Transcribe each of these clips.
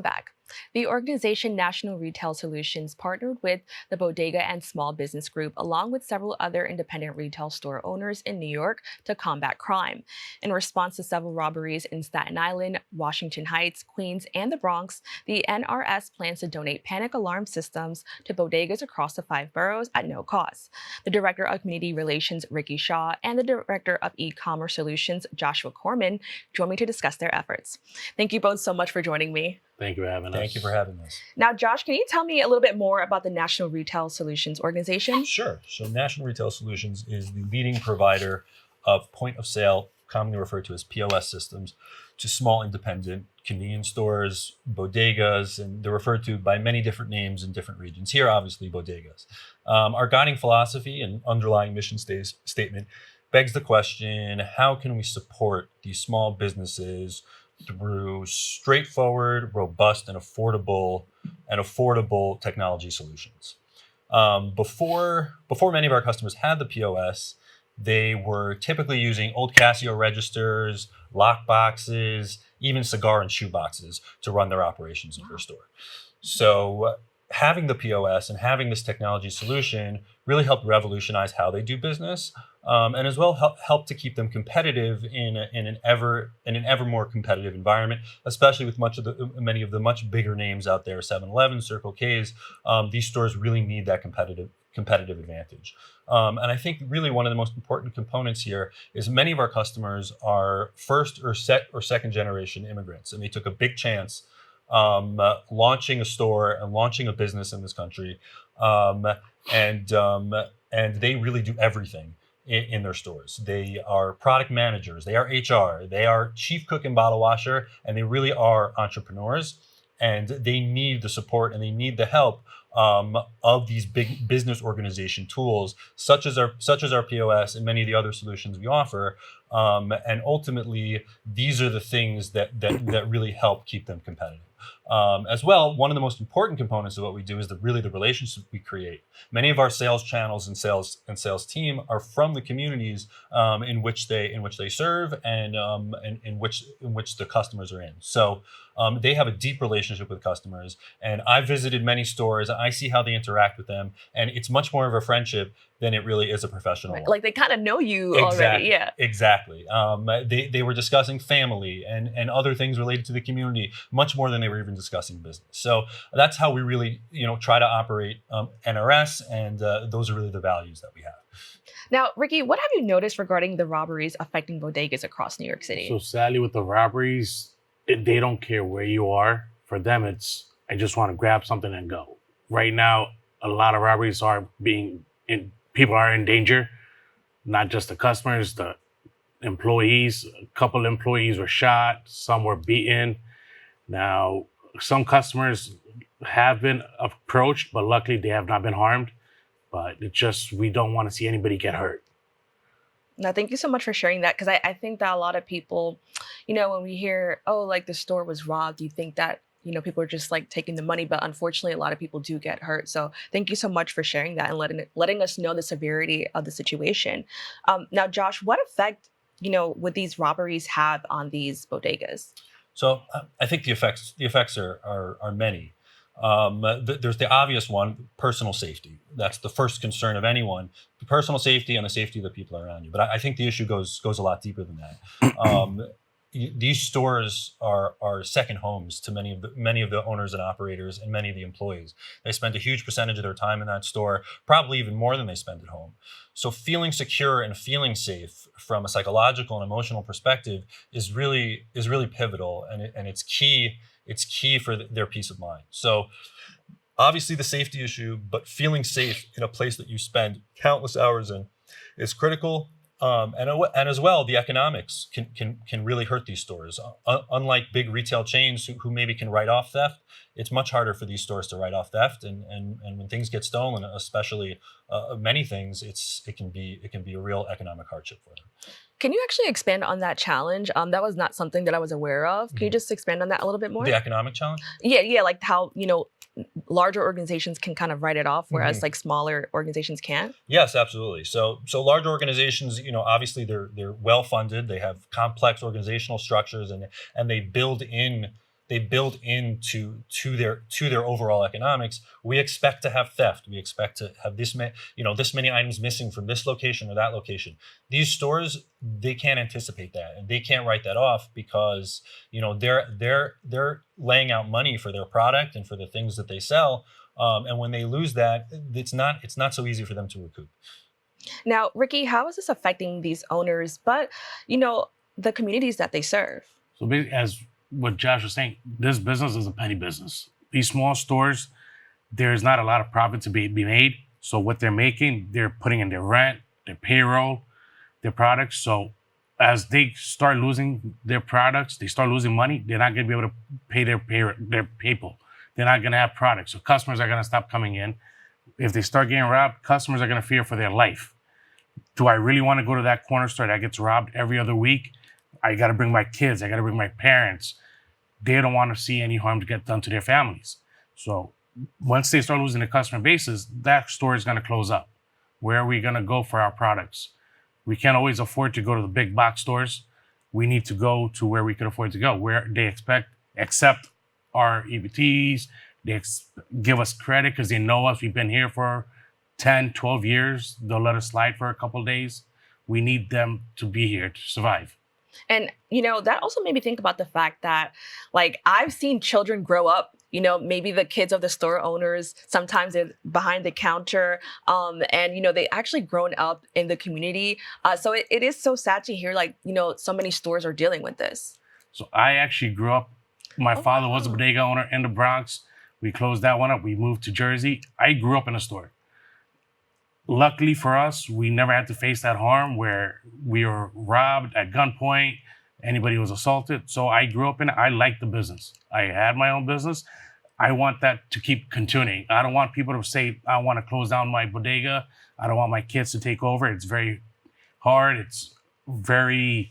Back. The organization National Retail Solutions partnered with the Bodega and Small Business Group, along with several other independent retail store owners in New York, to combat crime. In response to several robberies in Staten Island, Washington Heights, Queens, and the Bronx, the NRS plans to donate panic alarm systems to bodegas across the 5 boroughs at no cost. The Director of Community Relations, Ricky Shah, and the Director of E-commerce Solutions, Joshua Korman, join me to discuss their efforts. Thank you both so much for joining me. Thank you for having us. Thank you for having us. Now, Josh, can you tell me a little bit more about the National Retail Solutions organization? Sure. So National Retail Solutions is the leading provider of point of sale, commonly referred to as POS systems, to small independent convenience stores, bodegas, and they're referred to by many different names in different regions. Here, obviously, bodegas. Our guiding philosophy and underlying mission statement begs the question, how can we support these small businesses through straightforward, robust, and affordable technology solutions? Before many of our customers had the POS, they were typically using old Casio registers, lock boxes, even cigar and shoe boxes to run their operations in their store. So having the POS and having this technology solution really helped revolutionize how they do business, and as well help to keep them competitive in an ever more competitive environment, especially with many of the much bigger names out there, 7-Eleven, Circle K's. These stores really need that competitive advantage. And I think really one of the most important components here is many of our customers are first or second generation immigrants, and they took a big chance launching a store and launching a business in this country, and they really do everything in their stores. They are product managers, they are HR, they are chief cook and bottle washer, and they really are entrepreneurs, and they need the support and they need the help of these big business organization tools, such as our POS and many of the other solutions we offer. And ultimately, these are the things that really help keep them competitive. As well, one of the most important components of what we do is the relationships we create. Many of our sales channels and sales team are from the communities in which they serve and in which the customers are in. So they have a deep relationship with customers, and I've visited many stores. I see how they interact with them, and it's much more of a friendship than it really is a professional one. Like they kind of know you already, yeah. Exactly. They were discussing family and other things related to the community much more than they were even discussing business. So that's how we really, try to operate NRS, and those are really the values that we have. Now, Ricky, what have you noticed regarding the robberies affecting bodegas across New York City? So sadly, with the robberies, they don't care where you are. For them, it's, I just want to grab something and go. Right now, a lot of robberies are people are in danger, not just the customers, the employees. A couple employees were shot, some were beaten. Now, some customers have been approached, but luckily they have not been harmed. But it's just, we don't want to see anybody get hurt. Now, thank you so much for sharing that, because I think that a lot of people, when we hear, oh, like the store was robbed, you think that, people are just like taking the money, but unfortunately, a lot of people do get hurt. So thank you so much for sharing that and letting us know the severity of the situation. Now, Josh, what effect, would these robberies have on these bodegas? So I think the effects are many. There's the obvious one, personal safety. That's the first concern of anyone, the personal safety and the safety of the people around you. But I think the issue goes a lot deeper than that. These stores are second homes to many of the owners and operators and many of the employees. They spend a huge percentage of their time in that store, probably even more than they spend at home. So feeling secure and feeling safe from a psychological and emotional perspective is really pivotal, and it's key. It's key for their peace of mind. So obviously the safety issue, but feeling safe in a place that you spend countless hours in is critical. And as well, the economics can really hurt these stores. Unlike big retail chains who maybe can write off theft, it's much harder for these stores to write off theft. And when things get stolen, especially many things, it can be a real economic hardship for them. Can you actually expand on that challenge? That was not something that I was aware of. Can you just expand on that a little bit more? The economic challenge? Yeah, like how, larger organizations can kind of write it off, whereas like smaller organizations can't? Yes, absolutely. So large organizations, obviously they're well funded. They have complex organizational structures, and they build in they build into their overall economics. We expect to have theft. We expect to have this many items missing from this location or that location. These stores, they can't anticipate that, and they can't write that off because they're laying out money for their product and for the things that they sell. And when they lose that, it's not so easy for them to recoup. Now, Ricky, how is this affecting these owners, but the communities that they serve? So basically, as what Josh was saying, this business is a penny business. These small stores, there's not a lot of profit to be made. So what they're making, they're putting in their rent, their payroll, their products. So as they start losing their products, they start losing money, they're not going to be able to pay their people. They're not going to have products. So customers are going to stop coming in. If they start getting robbed, customers are going to fear for their life. Do I really want to go to that corner store that gets robbed every other week? I got to bring my kids. I got to bring my parents. They don't want to see any harm to get done to their families. So once they start losing the customer bases, that store is going to close up. Where are we going to go for our products? We can't always afford to go to the big box stores. We need to go to where we can afford to go, where they accept our EBTs. They give us credit because they know us. We've been here for 10, 12 years. They'll let us slide for a couple of days. We need them to be here to survive. And, that also made me think about the fact that, I've seen children grow up, maybe the kids of the store owners, sometimes they're behind the counter, and, they actually grown up in the community. So it is so sad to hear, so many stores are dealing with this. So I actually grew up, my father was a bodega owner in the Bronx. We closed that one up. We moved to Jersey. I grew up in a store. Luckily for us, we never had to face that harm where we were robbed at gunpoint, anybody was assaulted. So I grew up in it. I like the business. I had my own business. I want that to keep continuing. I don't want people to say, I want to close down my bodega. I don't want my kids to take over. It's very hard. It's very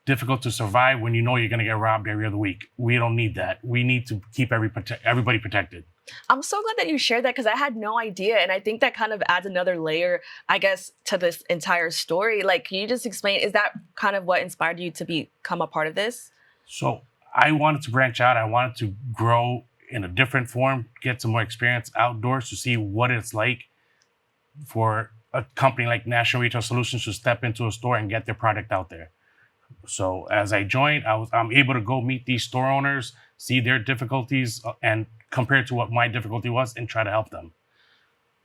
difficult to survive when you know you're going to get robbed every other week. We don't need that. We need to keep everybody protected. I'm so glad that you shared that because I had no idea. And I think that kind of adds another layer, I guess, to this entire story. Can you just explain, is that kind of what inspired you to become a part of this? So I wanted to branch out. I wanted to grow in a different form, get some more experience outdoors to see what it's like for a company like National Retail Solutions to step into a store and get their product out there. So as I joined, I'm able to go meet these store owners, see their difficulties, and compare to what my difficulty was, and try to help them.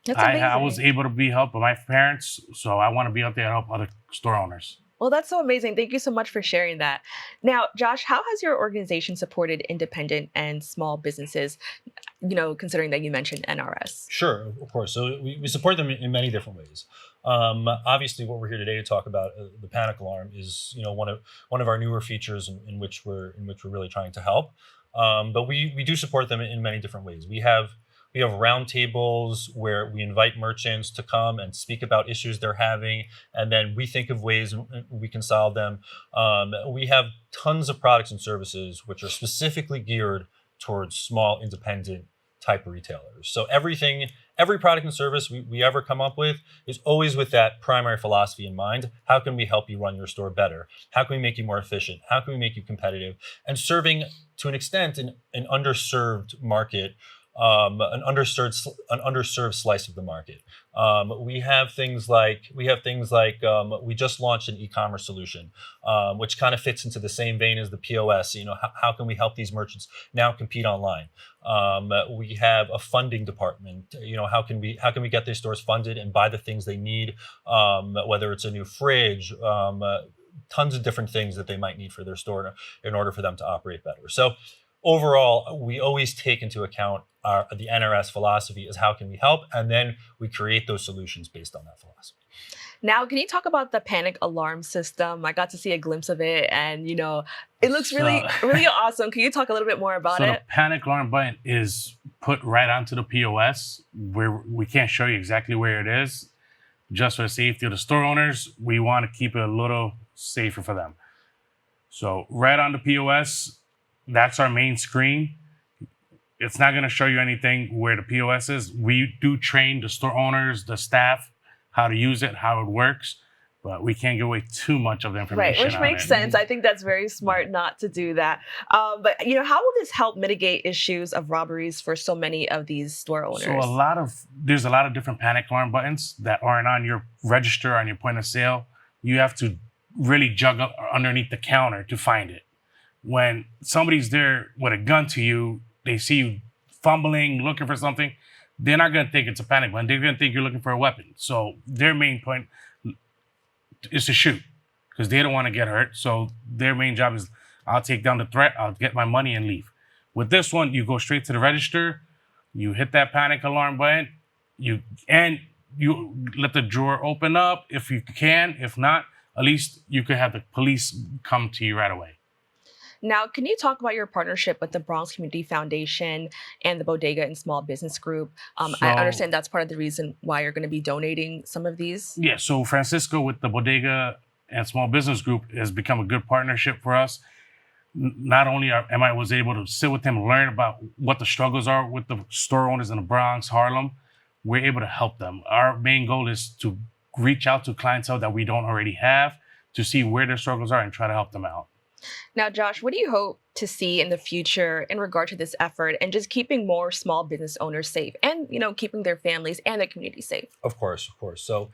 That's amazing. I was able to be helped by my parents, so I want to be out there and help other store owners. Well, that's so amazing. Thank you so much for sharing that. Now, Josh, how has your organization supported independent and small businesses, considering that you mentioned NRS? Sure, of course. So we support them in many different ways. Obviously, what we're here today to talk about, the panic alarm, is one of our newer features in which we're really trying to help. But we do support them in many different ways. We have roundtables where we invite merchants to come and speak about issues they're having, and then we think of ways we can solve them. We have tons of products and services which are specifically geared towards small, independent type of retailers. So every product and service we ever come up with is always with that primary philosophy in mind. How can we help you run your store better? How can we make you more efficient? How can we make you competitive? And serving, to an extent, an underserved market, an underserved slice of the market. We have things like we just launched an e-commerce solution, which kind of fits into the same vein as the POS. How can we help these merchants now compete online? We have a funding department. How can we get their stores funded and buy the things they need, whether it's a new fridge, tons of different things that they might need for their store in order for them to operate better. So overall, we always take into account the NRS philosophy is how can we help, and then we create those solutions based on that philosophy. Now, can you talk about the panic alarm system? I got to see a glimpse of it, and it looks really, really awesome. Can you talk a little bit more about it? The panic alarm button is put right onto the POS, where we can't show you exactly where it is. Just for the safety of the store owners, we want to keep it a little safer for them. So right on the POS, that's our main screen. It's not going to show you anything where the POS is. We do train the store owners, the staff, how to use it, how it works. but we can't give away too much of the Right, information. which on makes it. sense. I think that's very smart not to do that. But how will this help mitigate issues of robberies for so many of these store owners? So there's a lot of different panic alarm buttons that aren't on your register, on your point of sale. You have to really jug up underneath the counter to find it. When somebody's there with a gun to you, they see you fumbling, looking for something, they're not going to think it's a panic button. They're going to think you're looking for a weapon. So their main point is to shoot because they don't want to get hurt. So their main job is, I'll take down the threat, I'll get my money and leave. With this one, you go straight to the register, you hit that panic alarm button, you let the drawer open up if you can. If not, at least you could have the police come to you right away. Now, can you talk about your partnership with the Bronx Community Foundation and the Bodega and Small Business Group? I understand that's part of the reason why you're going to be donating some of these. Yeah, so Francisco with the Bodega and Small Business Group has become a good partnership for us. Not only was able to sit with him and learn about what the struggles are with the store owners in the Bronx, Harlem, we're able to help them. Our main goal is to reach out to clientele that we don't already have to see where their struggles are and try to help them out. Now, Josh, what do you hope to see in the future in regard to this effort and just keeping more small business owners safe and, keeping their families and their community safe? Of course. So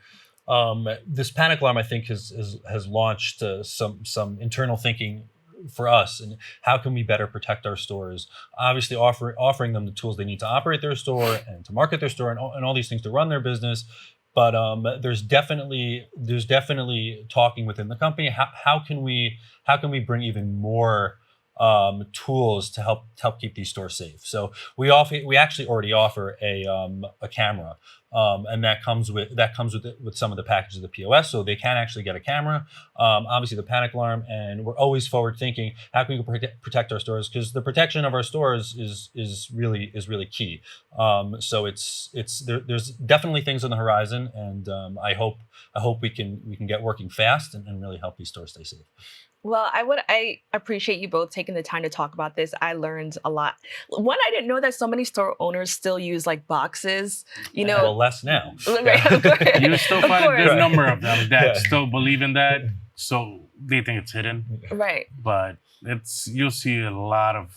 this panic alarm, I think, has launched some internal thinking for us, and how can we better protect our stores? Obviously, offering them the tools they need to operate their store and to market their store and all these things to run their business. But there's definitely talking within the company. How can we bring even more tools to help keep these stores safe? So we actually already offer a camera, and that comes with some of the packages of the POS, so they can actually get a camera. Obviously, the panic alarm, and we're always forward thinking. How can we protect our stores? Because the protection of our stores is really key. So there's definitely things on the horizon, and I hope we can get working fast and really help these stores stay safe. Well, I appreciate you both taking the time to talk about this. I learned a lot. One, I didn't know that so many store owners still use like boxes, Well, less now. Right, of course. You still find a good number of them that Yeah. still believe in that, so they think it's hidden. Right. But you'll see a lot of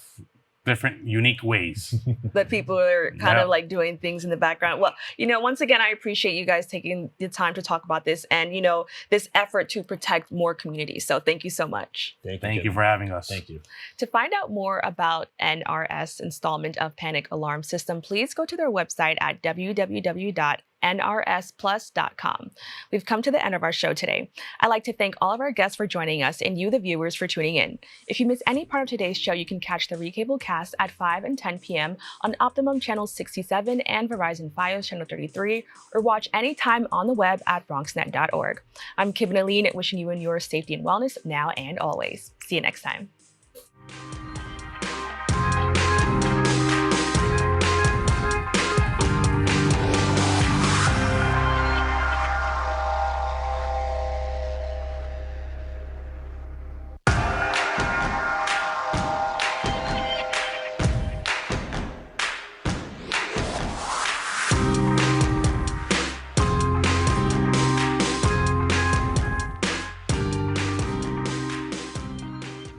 different, unique ways. That people are kind Yeah. of like doing things in the background. Well, once again, I appreciate you guys taking the time to talk about this and, this effort to protect more communities. So thank you so much. Thank you for having us. Thank you. To find out more about NRS installment of panic alarm system, please go to their website at www.nrsplus.com. We've come to the end of our show today. I'd like to thank all of our guests for joining us and you, the viewers, for tuning in. If you miss any part of today's show, you can catch the Recable cast at 5 and 10 p.m. on Optimum Channel 67 and Verizon Fios Channel 33, or watch anytime on the web at bronxnet.org. I'm Kibin Alleyne, wishing you and yours safety and wellness now and always. See you next time.